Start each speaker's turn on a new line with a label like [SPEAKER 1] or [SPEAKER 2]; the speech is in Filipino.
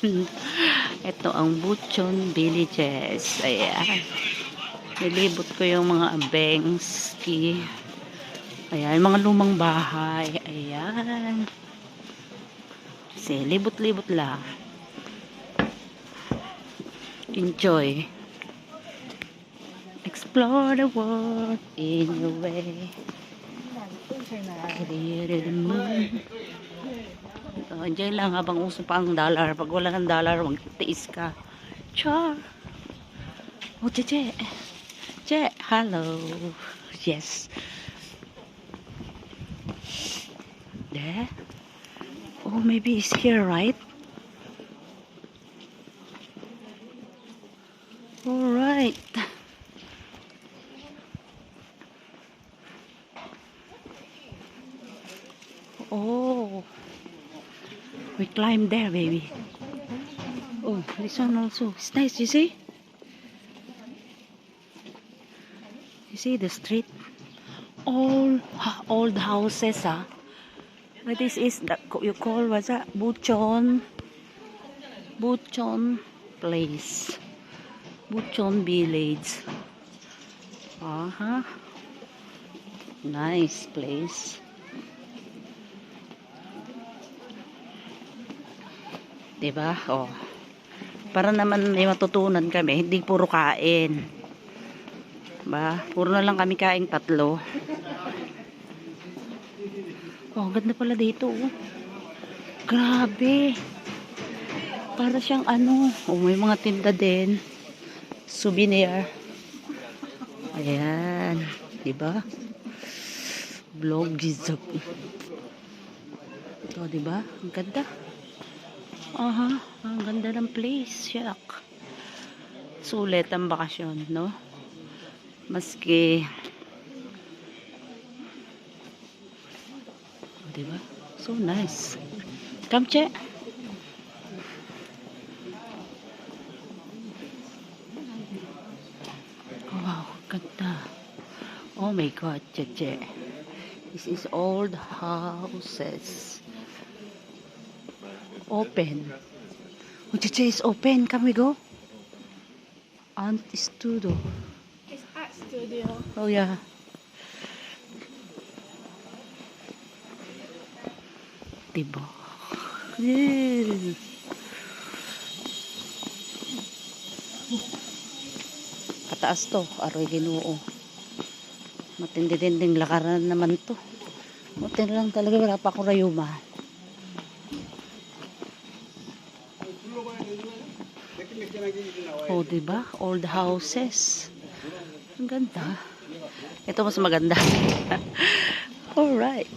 [SPEAKER 1] Ito ang Buchon Villages. Ayan. Nilibot ko yung mga abengski. Ayan, mga lumang bahay. Ayan. Kasi libot-libot lang. Enjoy. Explore the world in your way. Created the moon. Enjoy lang habang uso pa ang dollar. Pag wala ng dollar, magtiis ka. Char. Oh, Che. Che, hello. Yes. There. Oh, maybe it's here, right? All right. Oh. We climbed there, baby. Oh, this one also. It's nice, you see? You see the street? All old houses, ah. But this is the you call what's that? Buchon place. Buchon village. Nice place. Diba? Oh. Para naman may matutunan kami, hindi puro kain. Ba? Puro na lang kami kain tatlo. Oh, ganda pala dito, oh. Grabe. Para siyang ano, oh, may mga tinda din. Souvenir. Ayan, 'di ba? Vlog gizap. Ito, 'di ba? Ang ganda. Ang ganda ng place, syak. Sulit ang bakasyon, no? Maski, 'di ba? So nice. Come, Che. Wow, ganda. Oh my God, Che. This is old houses. Open. Oh, Che is open. Can we go? Art studio.
[SPEAKER 2] It's art studio.
[SPEAKER 1] Oh yeah. Diba? Yeah. Pataas to. Aroy Ginoo. Matindi-tinding lakaran naman to. Buti lang talaga wala pa akong rayuma. Oh, diba? Old houses. Ang ganda. Ito mas maganda. Alright.